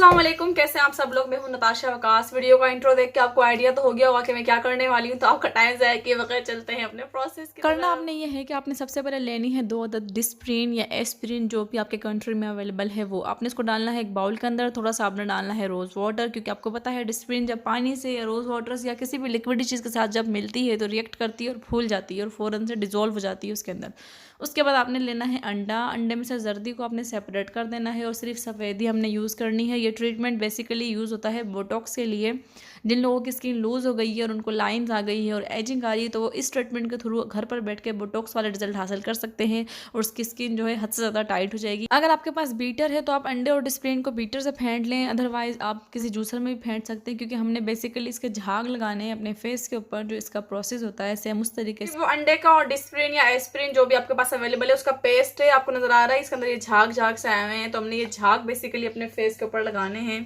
अस्सलाम वालेकुम, कैसे हैं आप सब लोग। मैं हूं नताशा वकास। वीडियो का इंट्रो देख के आपको आइडिया तो हो गया होगा कि मैं क्या करने वाली हूं, तो आपका टाइम ज़ाया किए बगैर चलते हैं अपने प्रोसेस की करना तरफ। आपने ये है कि आपने सबसे पहले लेनी है 2 अदद डिस्प्रिन या एस्प्रिन, जो भी आपके कंट्री में अवेलेबल है वो आपने इसको डालना है एक बाउल के अंदर। थोड़ा सा आपने डालना है रोज़ वाटर, क्योंकि आपको पता है डिस्प्रिन जब पानी से या रोज़ वाटर से या किसी भी लिक्विड चीज़ के साथ जब मिलती है तो रिएक्ट करती है और फूल जाती है और फ़ौरन से डिज़ोल्व हो जाती है उसके अंदर। उसके बाद आपने लेना है अंडा। अंडे में से जर्दी को आपने सेपरेट कर देना है और सिर्फ सफ़ेदी हमने यूज़ करनी है। ये ट्रीटमेंट बेसिकली यूज़ होता है बोटॉक्स के लिए। जिन लोगों की स्किन लूज़ हो गई है और उनको लाइंस आ गई है और एजिंग आ रही है, तो वो इस ट्रीटमेंट के थ्रू घर पर बैठ के बोटॉक्स वाले रिजल्ट हासिल कर सकते हैं और उसकी स्किन जो है हद से ज़्यादा टाइट हो जाएगी। अगर आपके पास बीटर है तो आप अंडे और डिस्प्रिन को बीटर से फेंट लें, अदरवाइज आप किसी जूसर में भी फेंट सकते हैं, क्योंकि हमने बेसिकली इसके झाग लगाने हैं अपने फेस के ऊपर। जो इसका प्रोसेस होता है सेम उस तरीके से। वो अंडे का और डिस्प्रिन या एस्प्रिन जो भी आपके पास अवेलेबल है उसका पेस्ट है, आपको नजर आ रहा है। इसके अंदर ये झाग झाग से आए हुए हैं, तो हमने ये झाग बेसिकली अपने फेस के ऊपर लगाने हैं।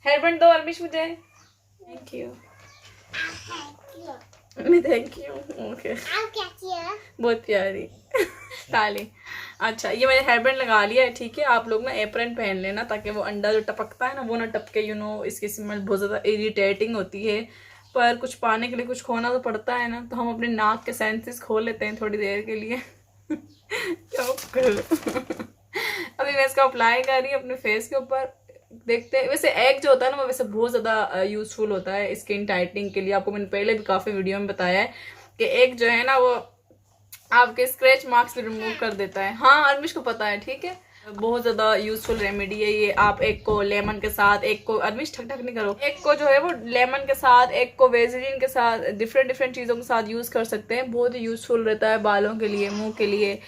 हेयर बैंड दो अरबिश मुझे। Thank you. मैं थैंक यू। ओके, बहुत प्यारी ताली। अच्छा, ये मैंने हेयर बैंड लगा लिया है, ठीक है। आप लोग ना एप्रन पहन लेना ताकि वो अंडा जो टपकता है ना वो ना टपके। इसकी स्मेल बहुत ज़्यादा इरिटेटिंग होती है, पर कुछ पाने के लिए कुछ खोना तो पड़ता है ना, तो हम अपने नाक के सेंसेस खोल लेते हैं थोड़ी देर के लिए। क्या करूं? अभी मैं इसका अप्लाई कर रही हूँ अपने फेस के ऊपर। देखते हैं। वैसे एग जो होता है ना वो वैसे बहुत ज़्यादा यूजफुल होता है स्किन टाइटनिंग के लिए। आपको मैंने पहले भी काफ़ी वीडियो में बताया है कि एग जो है ना वो आपके स्क्रैच मार्क्स भी रिमूव कर देता है। हाँ, अरमिश को पता है, ठीक है। बहुत ज्यादा यूजफुल रेमेडी है ये। आप एक को लेमन के साथ, एक को अरमिश ठक ठक नहीं करो, एक को जो है वो लेमन के साथ, एक को वेजिलिन के साथ, डिफरेंट डिफरेंट चीजों के साथ यूज कर सकते हैं। बहुत ही यूजफुल रहता है बालों के लिए, मुंह के लिए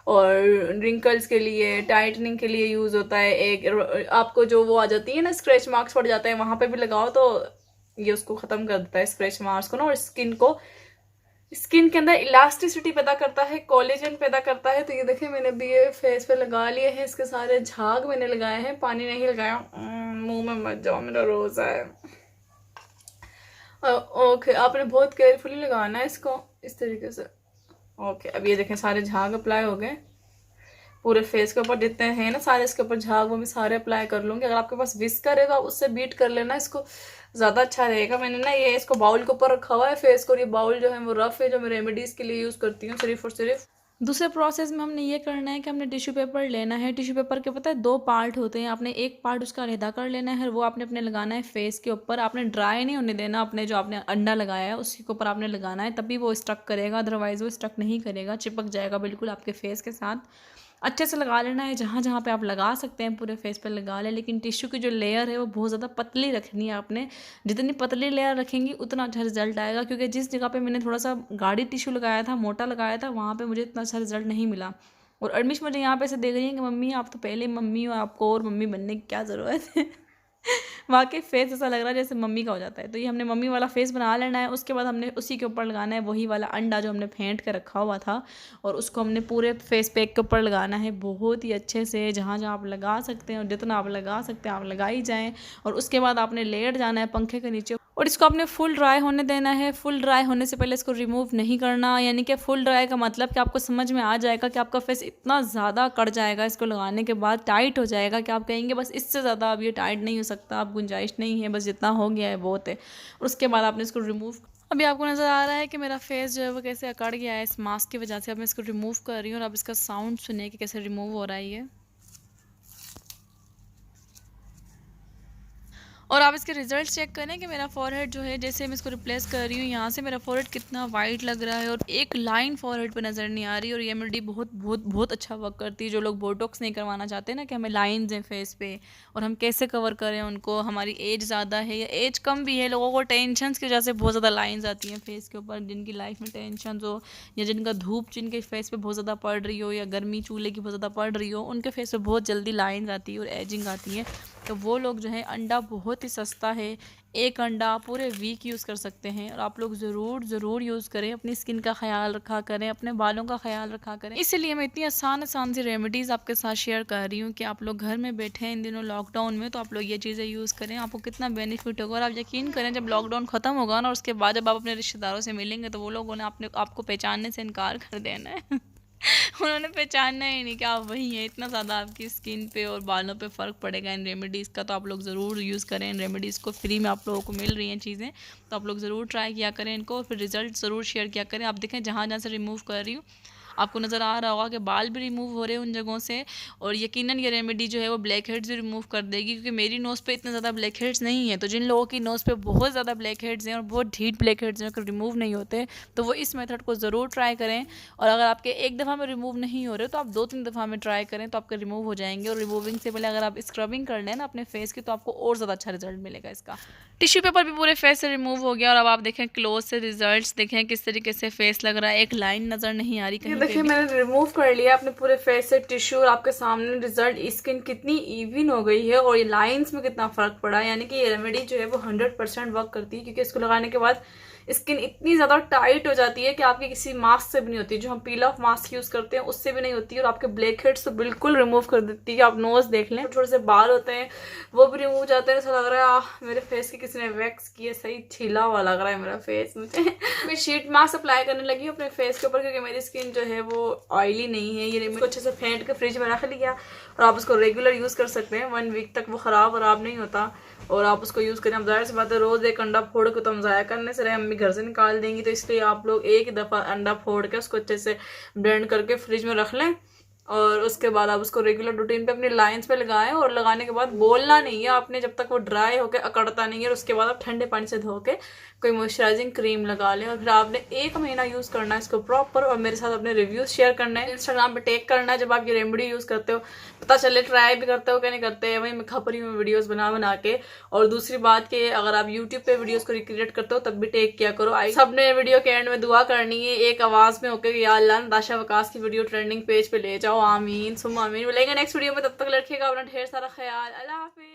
और रिंकल्स के लिए, टाइटनिंग के लिए यूज होता है। एक आपको जो वो आ जाती है ना स्क्रैच मार्क्स पड़ जाता है, वहां पे भी लगाओ तो ये उसको खत्म कर देता है स्क्रैच मार्क्स को ना, और स्किन के अंदर इलास्टिसिटी पैदा करता है, कोलेजन पैदा करता है। तो ये देखिए मैंने भी ये फेस पे लगा लिए हैं, इसके सारे झाग मैंने लगाए हैं, पानी नहीं लगाया। मुंह में मत जाओ, मेरा रोजा है। ओके, आपने बहुत केयरफुली लगाना है इसको इस तरीके से। ओके, अब ये देखें सारे झाग अप्लाई हो गए पूरे फेस के ऊपर। जितने हैं ना सारे इसके ऊपर झाग वो मैं सारे अप्लाई कर लूँगी। अगर आपके पास विस्कर है तो आप उससे बीट कर लेना इसको, ज़्यादा अच्छा रहेगा। मैंने ना ये इसको बाउल के ऊपर रखा हुआ है फेस को। ये बाउल जो है वो रफ है, जो मैं रेमेडीज़ के लिए यूज़ करती हूँ सिर्फ और सिर्फ। दूसरे प्रोसेस में हमने ये करना है कि हमने टिश्यू पेपर लेना है। टिश्यू पेपर के पता है 2 पार्ट होते हैं। आपने एक पार्ट उसका अलहदा कर लेना है और वो आपने अपने लगाना है फेस के ऊपर। आपने ड्राई नहीं होने देना, अपने जो आपने अंडा लगाया है उसी के ऊपर आपने लगाना है, तभी वो स्टक करेगा, अदरवाइज़ वो स्टक नहीं करेगा, चिपक जाएगा बिल्कुल आपके फेस के साथ। अच्छे से लगा लेना है, जहाँ जहाँ पे आप लगा सकते हैं पूरे फेस पे लगा लें, लेकिन टिश्यू की जो लेयर है वो बहुत ज़्यादा पतली रखनी है आपने। जितनी पतली लेयर रखेंगी उतना अच्छा रिजल्ट आएगा, क्योंकि जिस जगह पे मैंने थोड़ा सा गाढ़ी टिश्यू लगाया था, मोटा लगाया था, वहाँ पे मुझे इतना अच्छा रिजल्ट नहीं मिला। और अरमिश मुझे यहाँ पे से देख रही है कि मम्मी आप तो पहले मम्मी हो, आपको और मम्मी बनने की क्या ज़रूरत है। वाकई फेस ऐसा लग रहा है जैसे मम्मी का हो जाता है। तो ये हमने मम्मी वाला फेस बना लेना है। उसके बाद हमने उसी के ऊपर लगाना है वही वाला अंडा जो हमने फेंट के रखा हुआ था, और उसको हमने पूरे फेस पैक के ऊपर लगाना है बहुत ही अच्छे से। जहाँ जहाँ आप लगा सकते हैं और जितना आप लगा सकते हैं आप लगाई जाएँ। और उसके बाद आपने लेट जाना है पंखे के नीचे और इसको आपने फुल ड्राई होने देना है। फुल ड्राई होने से पहले इसको रिमूव नहीं करना, यानी कि फुल ड्राई का मतलब कि आपको समझ में आ जाएगा कि आपका फेस इतना ज़्यादा कट जाएगा इसको लगाने के बाद, टाइट हो जाएगा कि आप कहेंगे बस इससे ज़्यादा अब ये टाइट नहीं हो सकता, अब गुंजाइश नहीं है, बस जितना हो गया है बहुत है। और उसके बाद आपने इसको रिमूव। अभी आपको नज़र आ रहा है कि मेरा फेस जो है वो कैसे अकड़ गया है इस मास्क की वजह से। अब मैं इसको रिमूव कर रही हूँ और अब इसका साउंड सुनिए कि कैसे रिमूव हो रहा है ये। और आप इसके रिजल्ट चेक करें कि मेरा फॉरहेड जो है, जैसे मैं इसको रिप्लेस कर रही हूँ यहाँ से, मेरा फॉरहेड कितना वाइट लग रहा है और एक लाइन फॉरहेड पे नज़र नहीं आ रही। और ये रेमेडी बहुत बहुत बहुत अच्छा वर्क करती है। जो लोग बोटॉक्स नहीं करवाना चाहते ना कि हमें लाइंस हैं फेस पे और हम कैसे कवर करें उनको, हमारी एज ज़्यादा है या एज कम भी है, लोगों को टेंशन की वजह से बहुत ज़्यादा लाइन्स आती हैं फेस के ऊपर, जिनकी लाइफ में टेंशन हो या जिनका धूप जिनके फेस पे बहुत ज़्यादा पड़ रही हो या गर्मी चूल्हे की बहुत ज़्यादा पड़ रही हो, उनके फेस पे बहुत जल्दी लाइन्स आती है और एजिंग आती है। तो वो लोग जो है अंडा बहुत ही सस्ता है, एक अंडा पूरे वीक यूज़ कर सकते हैं। और आप लोग ज़रूर यूज़ करें, अपनी स्किन का ख्याल रखा करें, अपने बालों का ख्याल रखा करें। इसलिए मैं इतनी आसान सी रेमेडीज़ आपके साथ शेयर कर रही हूँ कि आप लोग घर में बैठे हैं इन दिनों लॉकडाउन में, तो आप लोग ये चीज़ें यूज़ करें, आपको कितना बेनिफिट होगा। और आप यकीन करें जब लॉकडाउन ख़त्म होगा ना, उसके बाद जब आप अपने रिश्तेदारों से मिलेंगे तो वो लोगों ने आपको पहचानने से इनकार कर देना है। उन्होंने पहचानना ही नहीं कि आप वही हैं। इतना ज़्यादा आपकी स्किन पे और बालों पे फ़र्क पड़ेगा इन रेमेडीज़ का। तो आप लोग ज़रूर यूज़ करें इन रेमेडीज़ को, फ्री में आप लोगों को मिल रही हैं चीज़ें, तो आप लोग ज़रूर ट्राई किया करें इनको और फिर रिज़ल्ट ज़रूर शेयर किया करें। आप देखें जहाँ जहाँ से रिमूव कर रही हूँ आपको नज़र आ रहा होगा कि बाल भी रिमूव हो रहे हैं उन जगहों से, और यकीनन ये रेमेडी जो है वो ब्लैक हेड्स भी रिमूव कर देगी, क्योंकि मेरी नोज़ पे इतने ज़्यादा ब्लैक हेड्स नहीं है। तो जिन लोगों की नोज़ पे बहुत ज़्यादा ब्लैक हेड्स हैं और बहुत ढीठ ब्लैक हेड्स हैं अगर रिमूव नहीं होते, तो वो इस मेथड को ज़रूर ट्राई करें। और अगर आपके एक दफ़ा में रिमूव नहीं हो रहे तो आप 2-3 दफ़ा में ट्राई करें, तो आपके रिमूव हो जाएंगे। और रिमूविंग से पहले अगर आप स्क्रबिंग कर लें ना अपने फेस की, तो आपको और ज़्यादा अच्छा रिजल्ट मिलेगा इसका। टिश्यू पेपर भी पूरे फेस से रिमूव हो गया और अब आप देखें क्लोज से रिजल्ट्स देखें किस तरीके से फेस लग रहा है, एक लाइन नज़र नहीं आ रही कहीं पे देखिए भी। मैंने रिमूव कर लिया अपने पूरे फेस से टिश्यू और आपके सामने रिजल्ट, स्किन कितनी इवन हो गई है और ये लाइंस में कितना फर्क पड़ा है। यानी कि ये रेमेडी जो है वो 100% वर्क करती है, क्योंकि इसको लगाने के बाद स्किन इतनी ज़्यादा टाइट हो जाती है कि आपकी किसी मास्क से भी नहीं होती, जो हम पील ऑफ मास्क यूज़ करते हैं उससे भी नहीं होती है। और आपके ब्लैक हेड्स तो बिल्कुल रिमूव कर देती है। आप नोज देख लें, छोटे से बाल होते हैं वो भी रिमूव जाते हैं। ऐसा लग रहा है मेरे फेस की किसी ने वैक्स की है, सही छीला हुआ लग रहा है मेरा फेस मुझे। मैं शीट मास्क अप्लाई करने लगी हूँ अपने फेस के ऊपर, क्योंकि मेरी स्किन जो है वो ऑयली नहीं है। ये इसको अच्छे से फेंट के फ्रिज में रख लिया और आप उसको रेगुलर यूज़ कर सकते हैं। 1 वीक तक वो ख़राब नहीं होता और आप उसको यूज़ करें। अब जाहिर सी बात है रोज़ एक अंडा फोड़ के तो हम ज़ाया करने से रहे, मम्मी घर से निकाल देंगी, तो इसलिए आप लोग एक दफ़ा अंडा फोड़ के उसको अच्छे से ब्लेंड करके फ्रिज में रख लें और उसके बाद आप उसको रेगुलर रूटीन पे अपनी लाइंस पे लगाएं। और लगाने के बाद बोलना नहीं है आपने जब तक वो ड्राई होकर अकड़ता नहीं है। और उसके बाद आप ठंडे पानी से धो के कोई मॉइस्चराइजिंग क्रीम लगा लें और फिर आपने 1 महीना यूज़ करना है इसको प्रॉपर। और मेरे साथ अपने रिव्यूज़ शेयर करना है, इंस्टाग्राम पे टैग करना है जब आप ये रेमेडी यूज़ करते हो, पता चले ट्राई भी करते हो क्या नहीं करते। वही मैं खपरी हूँ वीडियोज़ बना के। और दूसरी बात कि अगर आप यूट्यूब पे वीडियोज़ को रिक्रिएट करते हो तब भी टैग किया करो। सबने वीडियो के एंड में दुआ करनी है एक आवाज़ में होकर, या अल्लाह नताशा वकास की वीडियो ट्रेंडिंग पेज पे ले जाओ, आमीन सुम्मा आमीन। मिलेंगे नेक्स्ट वीडियो में, तब तक रखिएगा अपना ढेर सारा ख्याल। अल्लाह हाफिज़।